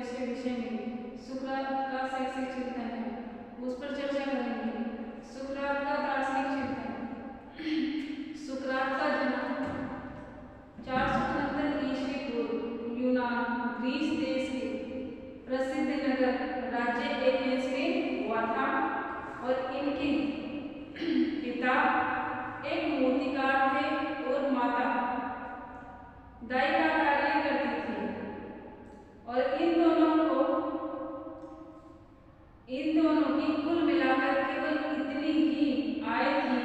दूसरे विषय में सुकरात का शैक्षिक चिंतन है, उस पर चर्चा करेंगे। सुकरात का दार्शनिक चिंतन। सुकरात का जन्म 469 ईस्वी पूर्व यूनान ग्रीस देश के प्रसिद्ध नगर राज्य एथेंस में हुआ था और इनके पिता एक मूर्तिकार थे और माता दाई का कार्य करती थी और इन दोनों की कुल मिलाकर केवल इतनी ही आय थी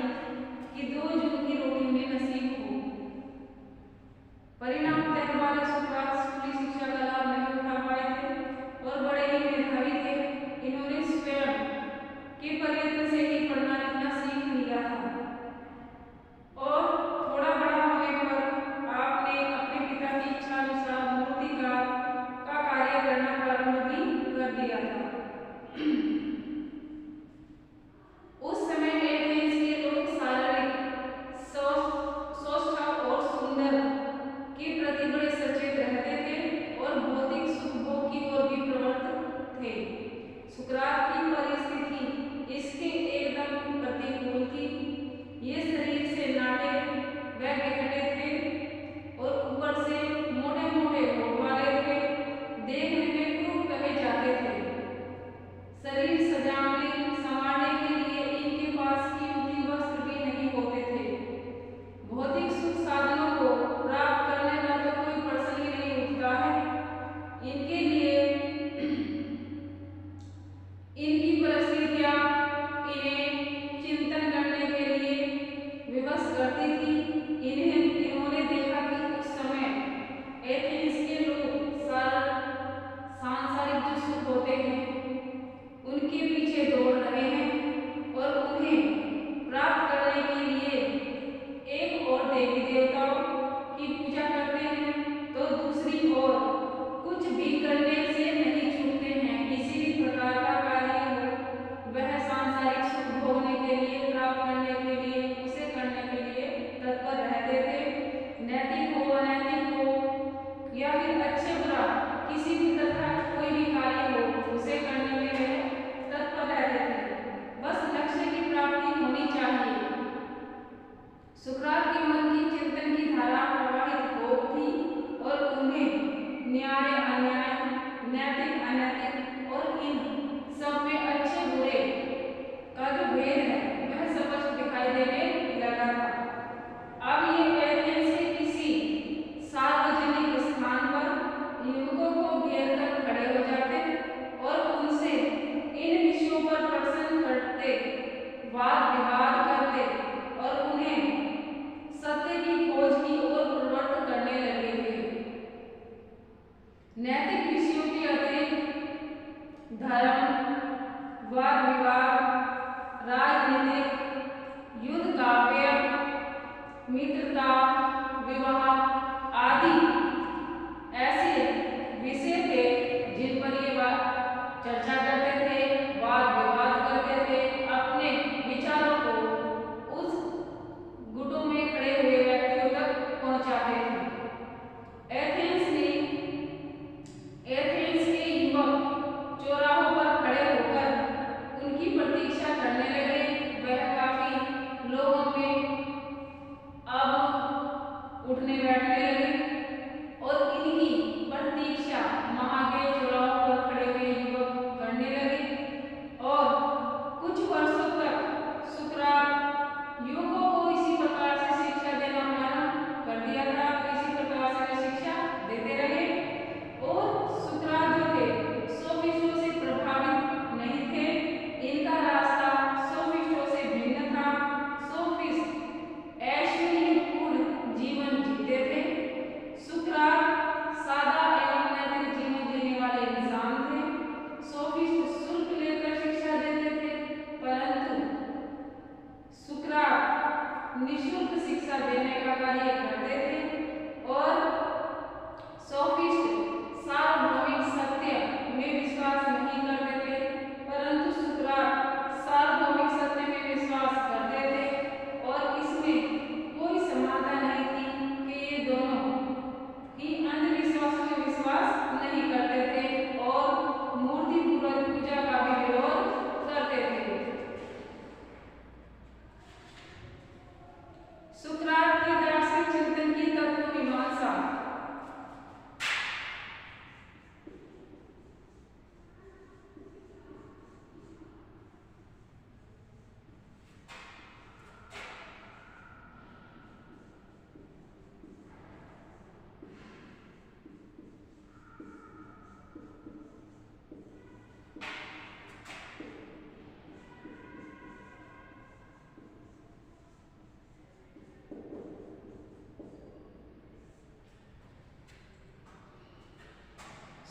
कि 2 जून की रोटी में नसीब हो। परिणामतः हमारे सुकरात स्कूली शिक्षा का लाभ नहीं उठा पाए थे और बड़े ही मेधावी थे। इन्होंने स्वयं के प्रयत्न से ही पढ़ना लिखना सीख लिया था और थोड़ा बड़ा होने पर आपने अपने पिता की इच्छा अनुसार मूर्तिकार का कार्य करना प्रारंभ भी कर दिया था। उस समय एथेंस के लोग शारीरिक स्वस्थ और सुंदर के प्रति बड़े सचेत रहते थे और भौतिक सुख भोग की ओर भी प्रवृत्त थे। सुकरात की परिस्थिति इसके एकदम प्रतिकूल थी। ये शरीर से नाटे व गहरे थे और ऊपर से मोटे मोटे होठ वाले थे। देखने में क्रूर कहे जाते थे। शरीर संवारने के लिए इनके पास कीमती वस्त्र भी नहीं होते थे। भौतिक सुख साधनों को प्राप्त करने का तो कोई प्रश्न ही नहीं उठता है। इनके लिए इनकी परिस्थितियां इन्हें चिंतन करने के लिए विवश करती थी। इन्होंने देखा कि उस समय एथेंस के लोग सांसारिक जो सुख होते हैं उनके पीछे दौड़ रहे हैं और उन्हें प्राप्त करने के लिए एक और देवी देवताओं की पूजा करते हैं तो दूसरी ओर कुछ भी करने से नहीं छूटते हैं। किसी भी प्रकार का कार्य हो वह सांसारिक सुख भोगने के लिए प्राप्त करने के लिए उसे करने के लिए तत्पर रहते थे। नैतिक हो अनैतिक हो या फिर अच्छे बुरा किसी भी तरह का कोई भी कार्य हो उसे करने में वह तत्पर रहते थे। बस लक्ष्य की प्राप्ति होनी चाहिए। सुकरात के मन की चिंतन की धारा प्रवाहित हो उठी और उन्हें न्याय अन्याय, नैतिक अनैतिक और इन सब में अच्छे बुरे का जो भेद है वह स्पष्ट दिखाई देने लगा था। अब ये एथेंस के किसी सार्वजनिक स्थान पर युवकों को घेर कर खड़े हो जाते और उनसे इन विषयों पर प्रश्न करते, वाद विवाद करते और उन्हें सत्य की खोज की ओर प्रवृत्त करने लगे थे। नैतिक विषयों के अतिरिक्त धर्म, वाद विवाद, राजनीतिक, युद्ध काव्य, मित्रता, विवाह आदि ऐसे विषय थे जिन पर ये चर्चा करते थे, वाद विवाद करते थे, अपने विचारों को उस गुटों में खड़े हुए व्यक्तियों तक पहुंचाते थे। एथेंस के युवक चौराहों पर खड़े होकर उनकी प्रतीक्षा करने लगे। वह काफी लोगों में अब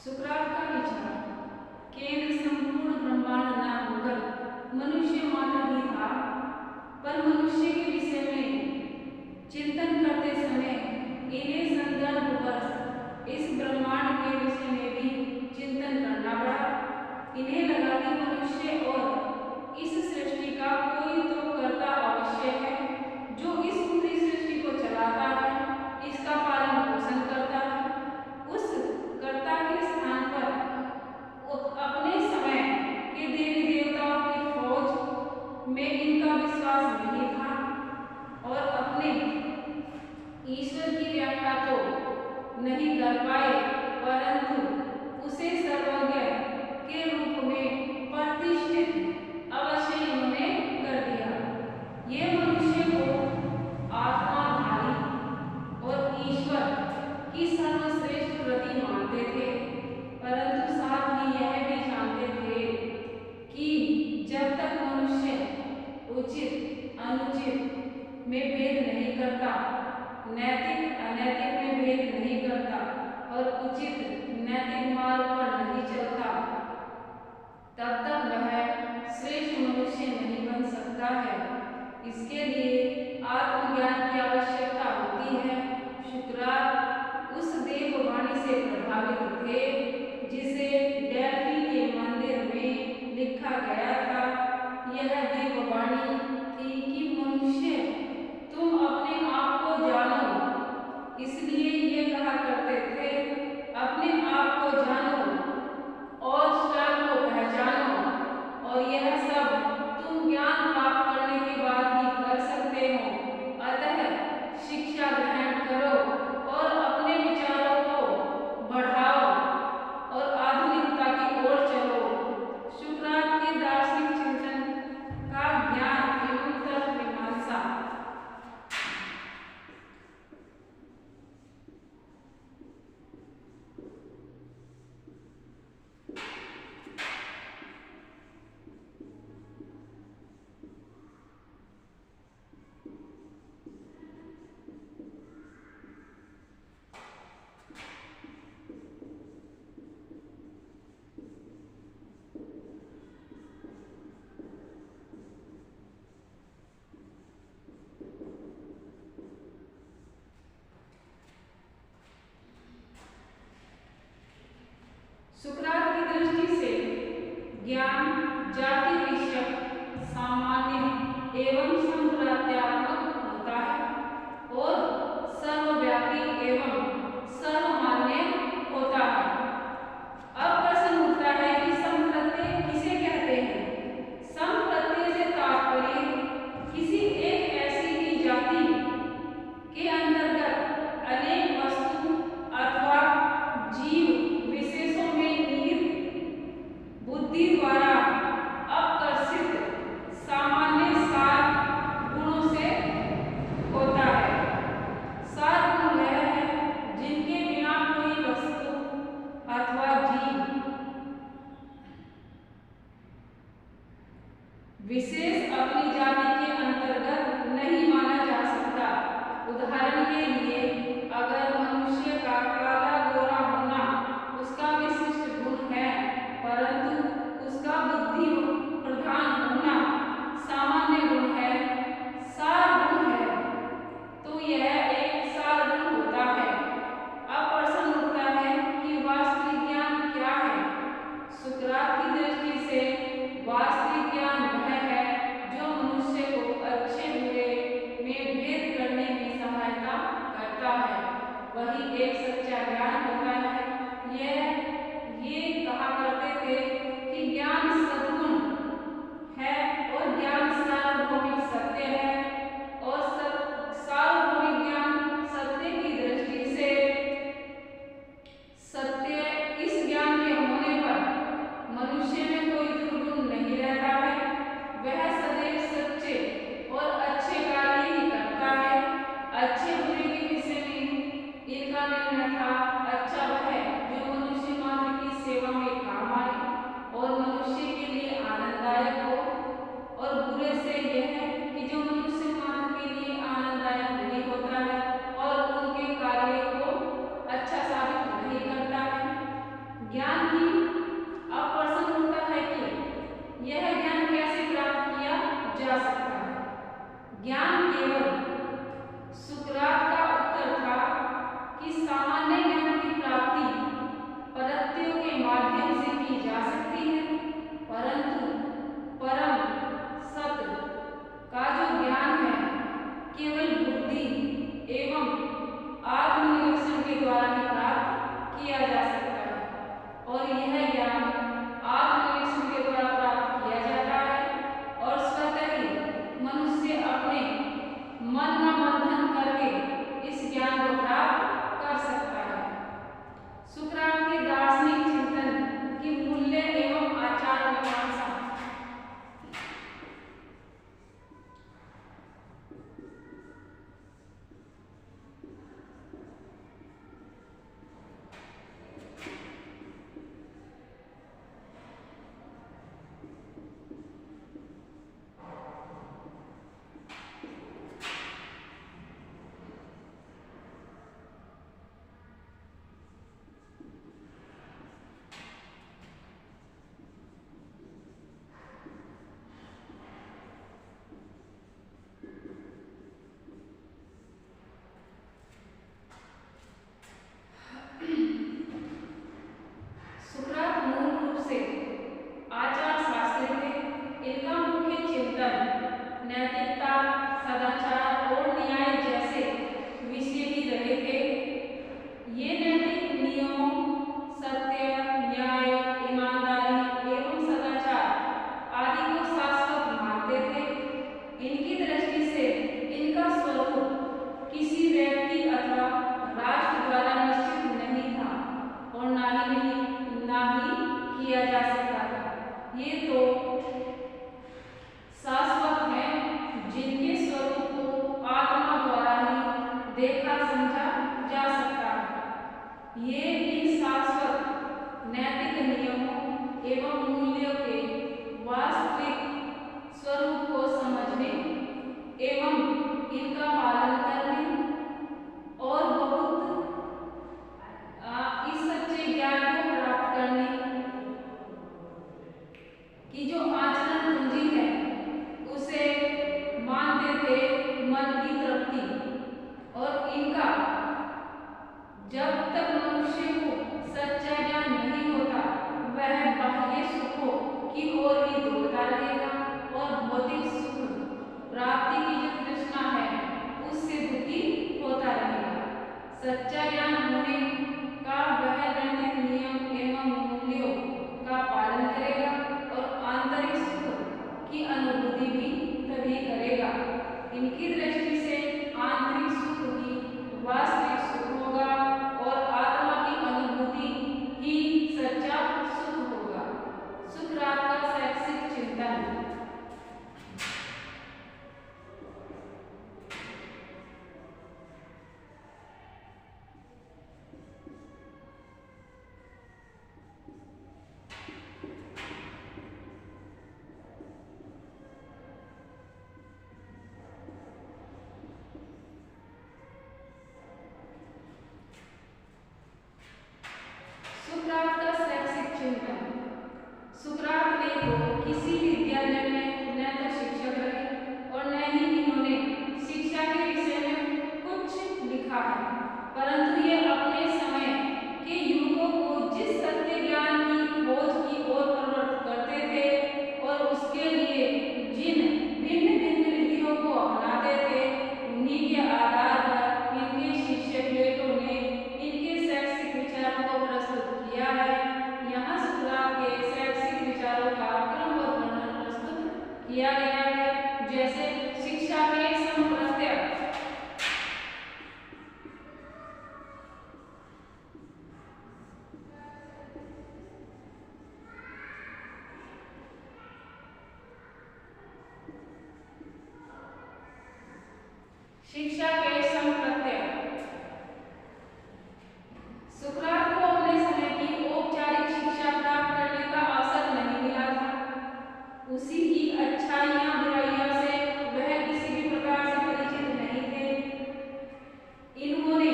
सुकरात का विचार, केंद्र संपूर्ण ब्रह्मांड न होकर मनुष्य मात्र ही था, पर मनुष्य के विषय में चिंतन करते समय इन्हें संदर्भ वर्ष इस ब्रह्मांड के विषय में भी चिंतन करना पड़ा। इन्हें लगा कि मनुष्य और इस सृष्टि का कोई तो कर्ता अवश्य है, जो इस पूरी सृष्टि को चलाता है, इसका पालन पोषण करता है। उस कर्ता के स्थान पर अपने समय के देवी देवताओं की फौज में इनका विश्वास नहीं था और अपने ईश्वर की व्याख्या तो नहीं कर पाए, परंतु उसे सर्वज्ञ के रूप में प्रतिष्ठित अवश्य इन्होंने कर दिया। ये मनुष्य को आत्माधारी और ईश्वर की सर्वश्रेष्ठ कृति मानते थे, परंतु साथ ही यह भी जानते थे कि जब तक मनुष्य उचित अनुचित में भेद नहीं करता, नैतिक अनैतिक में भेद नहीं करता और उचित नैतिक मार्ग पर नहीं चलता, तब तक वह श्रेष्ठ मनुष्य नहीं बन सकता है। इसके लिए आत्मज्ञान की आवश्यकता होती है। शुक्रात उस देववाणी से प्रभावित थे जिसे डेल्फी के मंदिर में लिखा गया था। यह देववाणी थी कि मनुष्य तुम अपने आप को जानो, इसलिए ये कहा करते थे, अपने आप को जानो और स्वयं को पहचानो, और यह सब तुम ज्ञान प्राप्त करने के बाद ही कर सकते हो। अतः शिक्षा ग्रहण करो और अपने विचारों को बढ़ाओ और आधुनिकता की ओर चलो। सुकरात के दार्शनिक चिंतन का ज्ञान एवं तर्क मीमांसा। सुकरात की दृष्टि से ज्ञान जाति विषयक, सामान्य एवं संप्रात्यात्मक होता है और सर्वव्यापी एवं सर्वमान्य होता है। अब प्रश्न उठता है कि संप्रत्यय किसे कहते हैं? संप्रत्यय से तात्पर्य किसी एक ऐसी ही जाति के अंतर्गत अनेक वस्तु अथवा जीव विशेषों में निहित बुद्धि द्वारा आकर्षित सामान्य सार गुणों से होता है। सार गुण वह है जिनके बिना कोई वस्तु अथवा जीव विशेष अपनी जाति के अंतर्गत नहीं माना जा सकता। उदाहरण के लिए, अगर मनुष्य का काला गोरा होना उसका विशिष्ट गुण है, परंतु उसका बुद्धि प्रधान होना सामान्य गुण है, सार गुण है, तो यह एक सार गुण होता है। अब प्रश्न उठता है कि वास्तविक ज्ञान क्या है? सुकरात की दृष्टि से वास्तविक ज्ञान वह है जो मनुष्य को अच्छे बुरे में भेद करने में सहायता करता है। वही एक सच्चा ज्ञान होता है। ये कहा करते थे कि ज्ञान सद्गुण है और ज्ञान सार्वभौमिक सत्य है, और सार्वभौमिक ज्ञान सत्य की दृष्टि से सत्य इस ज्ञान के होने पर मनुष्य में कोई दुर्गुण नहीं रहता है। वह सदैव सच्चे और अच्छे कार्य ही करता है। अच्छे बुरे के विषय में इनका निर्णय ये इन शाश्वत नैतिक नियमों एवं मूल्यों के वास्तविक स्वरूप को समझने एवं इनका पालन करने और इस सच्चे ज्ञान को प्राप्त करने की जो आचरण पूंजी है उसे मानते थे मन की तृप्ति। और इनका जब तक मनुष्य को सच्चा ज्ञान नहीं होता वह बाह्य सुखों की ओर ही दौड़ता रहेगा और भौतिक सुख प्राप्ति की जो तृष्णा है उससे दुखी होता रहेगा। सच्चा ज्ञान होने का वह नैतिक नियम एवं मूल्यों का पालन करेगा और आंतरिक सुख की अनुभूति भी तभी करेगा। इनकी दृष्टि से आंतरिक सुख ही वास्तविक सुख होगा और आत्मा की अनुभूति ही सच्चा सुख होगा। सुकरात का शैक्षिक चिंतन। सुकरात का शैक्षिक चिंतन। सुकरात ने तो किसी विद्यालय में न तो शिक्षक रहे और न ही इन्होंने शिक्षा के विषय में कुछ लिखा है, परंतु ये अपने समय के युवकों को जिस सत्य ज्ञान की खोज की ओर प्रवृत्त करते थे और उसके लिए जिन भिन्न भिन्न रीतियों को अपनाते थे उन्हीं के आधार पर इनके शिष्य प्लेटो ने इनके शैक्षिक विचारों को प्रस्तुत किया है। यहाँ सुकरात के शैक्षिक विचारों का क्रमबद्ध वर्णन प्रस्तुत किया गया है। जैसे शिक्षा के संप्रत्यय, शिक्षा के संप्रत्यय। सुकरात को अपने समय की औपचारिक शिक्षा प्राप्त करने का अवसर नहीं मिला था। उसी की अच्छाइयां बुराइयों से वह किसी भी प्रकार से परिचित नहीं थे। इन्होंने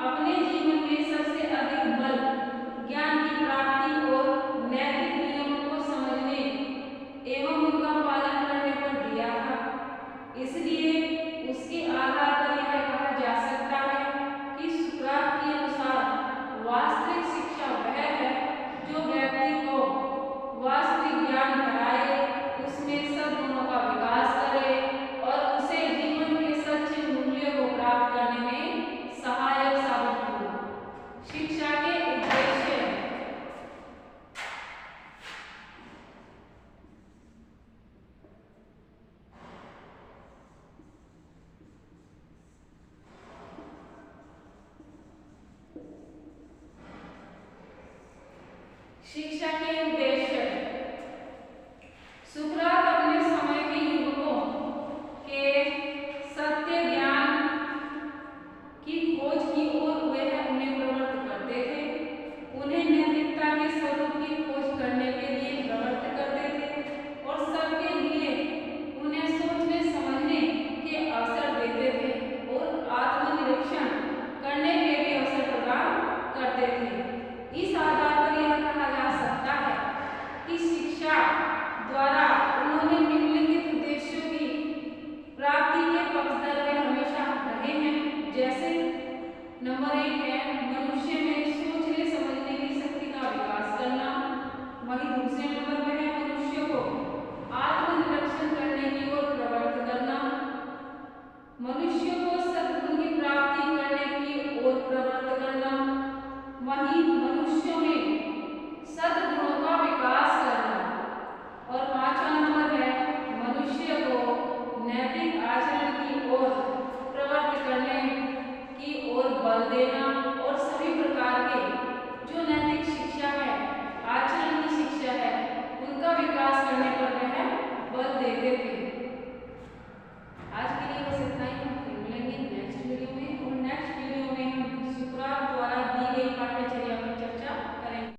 अपने जीवन में सबसे अधिक बल ज्ञान की प्राप्ति और नैतिक नियमों को समझने एवं उनका पालन करने पर दिया था। इसलिए उसके आधार पर यह कहा जा सकता है कि सुकरात के अनुसार वास्तविक शिक्षा वह है जो व्यक्ति को वास्तविक ज्ञान कराए, उसमें सद्गुणों का विकास करे और उसे जीवन के सच्चे मूल्यों को प्राप्त करने में सहायक साबित हो। शिक्षा के उद्देश्य। शिक्षा